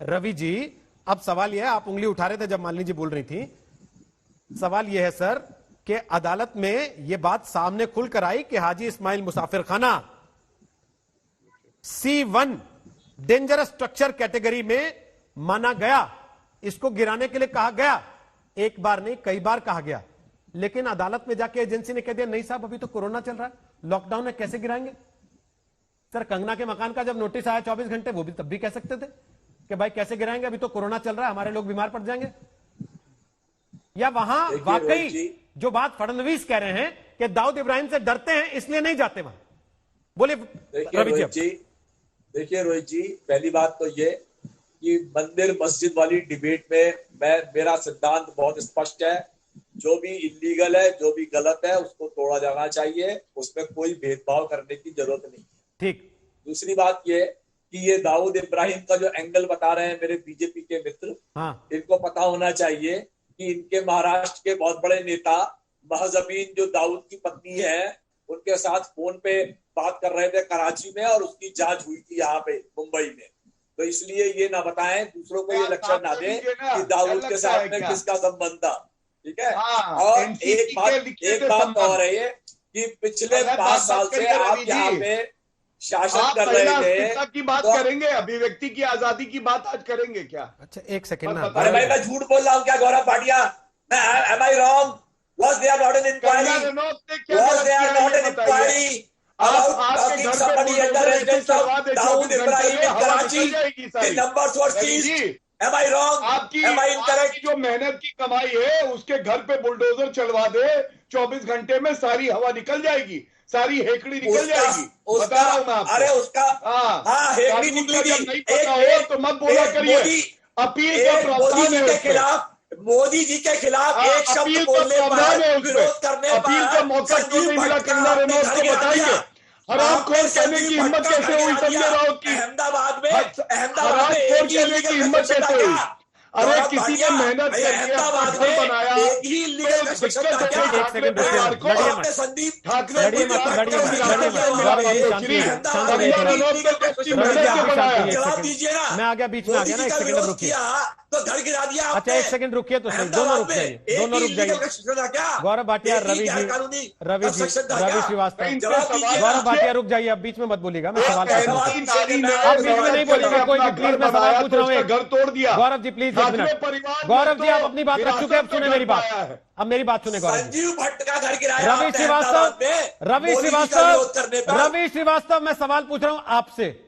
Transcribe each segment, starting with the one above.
रवि जी, अब सवाल यह है, आप उंगली उठा रहे थे जब मालिनी जी बोल रही थी। सवाल यह है सर कि अदालत में यह बात सामने खुलकर आई कि हाजी इस्माइल मुसाफिर खाना C1 डेंजरस स्ट्रक्चर कैटेगरी में माना गया, इसको गिराने के लिए कहा गया, एक बार नहीं कई बार कहा गया, लेकिन अदालत में जाके एजेंसी ने कह दिया नहीं साहब अभी तो कोरोना चल रहा है, लॉकडाउन है, कैसे गिराएंगे। सर कंगना के मकान का जब नोटिस आया 24 घंटे, वो भी तब भी कह सकते थे कि भाई कैसे गिराएंगे, अभी तो कोरोना चल रहा है, हमारे लोग बीमार पड़ जाएंगे। या वहां वाकई जो बात फडणवीस कह रहे हैं कि दाऊद इब्राहिम से डरते हैं इसलिए नहीं जाते वहां, बोले रवि जी। देखिए रोहित जी, पहली बात तो ये कि मंदिर मस्जिद वाली डिबेट में मेरा सिद्धांत बहुत स्पष्ट है, जो भी इलीगल है, जो भी गलत है, उसको तोड़ा जाना चाहिए, उसमें कोई भेदभाव करने की जरूरत नहीं। ठीक। दूसरी बात ये कि ये दाऊद इब्राहिम का जो एंगल बता रहे हैं मेरे बीजेपी के मित्र, इनको पता होना चाहिए कि इनके महाराष्ट्र के बहुत बड़े नेता महजबीन जो दाऊद की पत्नी है, उनके साथ फोन पे बात कर रहे थे कराची में, और उसकी जांच हुई थी यहाँ पे मुंबई में। तो इसलिए ये ना बताएं, दूसरों को ये लक्षण ना दें कि दाऊद के साथ में किसका संबंध था। ठीक है। और एक बात और है ये कि पिछले 5 साल से आप यहाँ पे शासन कर रहे थे। की बात करेंगे, अभिव्यक्ति की आजादी की बात आज करेंगे क्या? अच्छा एक सेकंड। अरे भाई मैं झूठ बोल रहा हूँ क्या Gaurav Bhatia? Am I wrong? Was there not an inquiry? Was there not an inquiry about talking somebody at the residence of Dawood Ibrahim in Karachi? The numbers were seized. Am I wrong? Am I incorrect? जो मेहनत की कमाई है उसके घर पे bulldozer चलवा दे, 24 घंटे में सारी हवा निकल जाएगी, सारी हेकड़ी निकल जाएगी। बता रहा हूँ मैं आपको। अरे उसका हाँ हेकड़ी निकलेगी। नहीं पता हो तो मत बोला करिए। अपील का प्रावधान है उसके खिलाफ, मोदी जी के खिलाफ एक शब्द बोलने पर, विरोध करने पर अपील का मौका क्यों नहीं मिला? कंगना रनौत को बताइए, हरामखोर कहने की हिम्मत कैसे हुई संजय राउत की? अहमदाबाद में हरामखोर कहने की हिम्मत कैसे हुई? अरे किसी ने मेहनत करके अपना घर बनाया, मैं आ गया, बीच में आ गया ना, एक सेकंड रुकिए तो घर गिरा दिया। अच्छा एक सेकंड रुकिए तो सही, दोनों रुक जाइए, दोनों रुक जाइए। गौरव भाटिया, रवि श्रीवास्तव, गौरव भाटिया रुक जाइए, अब बीच में मत बोलिएगा, मैं सवाल पूछ रहा हूँ। आप बीच में नहीं बोलिएगा कोई भी, प्लीज, मैं सवाल पूछ रहा हूँ। घर तोड़ दिया गौरव जी प्लीज, एक मिनट। गौरव जी आप अपनी बात रख चुके, अब सुने मेरी बात, अब मेरी बात सुने गौरव। संजीव भट्ट का घर गिराया रवि श्रीवास्तव, मैं सवाल पूछ रहा हूं आपसे,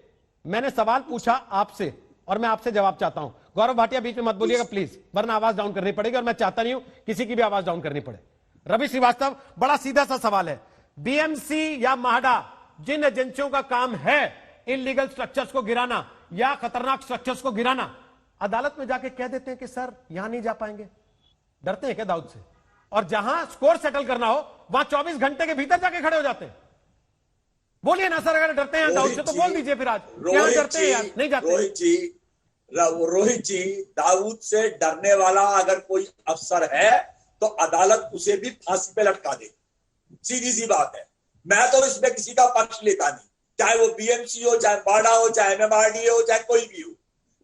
मैंने सवाल पूछा आपसे और मैं आपसे जवाब चाहता हूं। गौरव भाटिया बीच में मत बोलिएगा प्लीज, वरना आवाज डाउन करनी पड़ेगी और मैं चाहता नहीं हूं किसी की भी आवाज डाउन करनी पड़े। रवि श्रीवास्तव, बड़ा सीधा सा सवाल है, बीएमसी या माहडा जिन एजेंसियों का काम है इलीगल स्ट्रक्चर्स को गिराना या खतरनाक स्ट्रक्चर्स को गिराना, अदालत में जाके कह देते हैं कि सर यहां नहीं जा पाएंगे, डरते हैं क्या दाऊद से? और जहां स्कोर सेटल करना हो वहां 24 घंटे के भीतर जाके खड़े हो जाते हैं। बोलिए ना सर, अगर डरते हैं दाऊद से तो बोल दीजिए फिर आज क्या डरते हैं यार, नहीं जाते। रोहित जी, दाऊद से डरने वाला अगर कोई अफसर है तो अदालत उसे भी फांसी पे लटका दे, सीधी सी बात है। मैं तो इसमें किसी का पक्ष लेता नहीं, चाहे वो बीएमसी हो, चाहे बाड़ा हो, चाहे एमएमआरडी हो, चाहे कोई भी हो।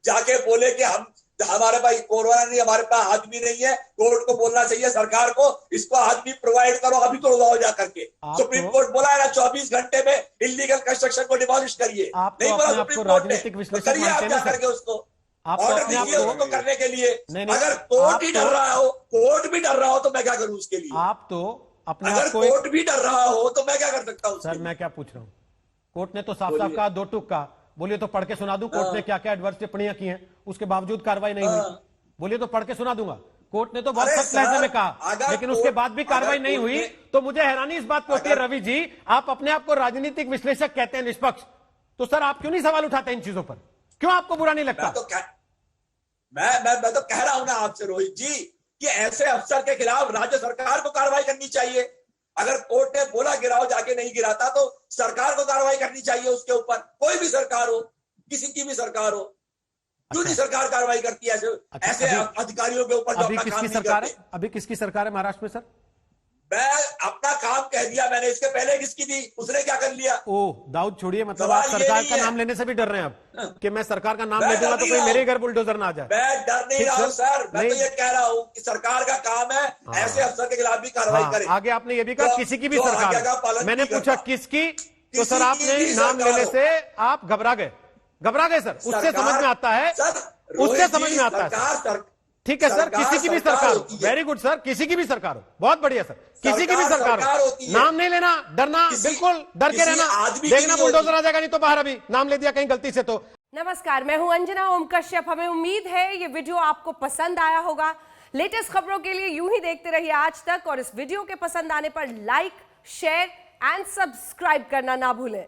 जाके बोले कि हमारे पास कोरोना नहीं, हमारे पास आदमी नहीं है, कोर्ट को बोलना चाहिए सरकार को, इसको आदमी प्रोवाइड करो, अभी तो लगाओ जा करके। सुप्रीम कोर्ट बोला है ना 24 घंटे में इलीगल कंस्ट्रक्शन को डिमोलिश करिए, नहीं बोला सुप्रीम कोर्ट ने, तो करिए आप क्या करके उसको ऑर्डर दीजिए उसको करने के लिए। अगर कोर्ट ही डर रहा हो, कोर्ट भी डर रहा हो तो मैं क्या करूं उसके लिए? आप तो अपने अगर कोर्ट भी डर रहा हो तो मैं क्या कर सकता हूं? सर मैं क्या पूछ रहा हूं, कोर्ट ने तो साफ साफ कहा, 2 टूक का, बोलिए तो पढ़ के सुना दूं कोर्ट ने क्या क्या एडवर्स टिप्पणियां की हैं, उसके बावजूद कार्रवाई नहीं हुई, बोलिए तो पढ़ के सुना दूंगा। कोर्ट ने तो बहुत सख्त लहजे में कहा, लेकिन उसके बाद भी कार्रवाई नहीं हुई, तो मुझे हैरानी इस बात पे होती है रवि जी, आप अपने आप को राजनीतिक विश्लेषक कहते हैं, निष्पक्ष, तो सर आप क्यों नहीं सवाल उठाते इन चीजों पर? क्यों आपको बुरा नहीं लगता? मैं तो कह रहा हूं ना आपसे रोहित जी कि ऐसे अफसर के खिलाफ राज्य सरकार को कार्रवाई करनी चाहिए। अगर कोर्ट ने बोला गिराओ, जाके नहीं गिराता तो सरकार को कार्रवाई करनी चाहिए उसके ऊपर, कोई भी सरकार हो, किसी की भी सरकार हो। क्यों नहीं सरकार कार्रवाई करती है ऐसे अधिकारियों के ऊपर जो अपना काम नहीं करते? अभी किसकी सरकार है महाराष्ट्र में सर? मैं अपना काम कह दिया मैंने, इसके पहले किसकी दी, उसने क्या कर लिया? ओह दाऊद छोड़िए, मतलब सवाल आप ये सरकार नहीं का है। नाम लेने से भी डर रहे हैं अब कि मैं सरकार का नाम मैं ले दूंगा डर तो नहीं कोई रहा मेरे हूं। घर बुलडोजर ना आ जाए। मैं डर नहीं ठीक रहा हूं सर, मैं तो नहीं। ये कह रहा हूं कि सरकार का काम है ऐसे अफसर के खिलाफ भी कार्रवाई हाँ, करे। आगे आपने ये भी कहा जो- किसी की भी जो सरकार आज्ञा का हो। पालन मैंने नहीं पूछा करता। किसकी, तो किसी सर की आपने भी नाम सरकार लेने हो। से आप घबरा गए सर, उससे सरकार- समझ में आता है, सर, उससे रोहित समझ जी, में आता है सरकार ठीक है सर, किसी की भी सरकार हो, होती है। वेरी गुड सर, किसी की भी सरकार हो, बहुत बढ़िया सर, किसी की भी सरकार सरकार हो, होती है। नाम नहीं लेना, डरना, बिल्कुल डर के किसी रहना, आदमी की देखना नहीं बुलडोजर होती। आ जाएगा, नहीं तो बाहर अभी नाम ले दिया कहीं गलती से तो। नमस्कार, मैं हूं अंजना ओम कश्यप। हमें उम्मीद है ये वीडियो आपको पसंद आया होगा। लेटेस्ट खबरों के लिए यूं ही देखते रहिए आज तक, और इस वीडियो के पसंद आने पर लाइक, शेयर एंड सब्सक्राइब करना ना भूलें।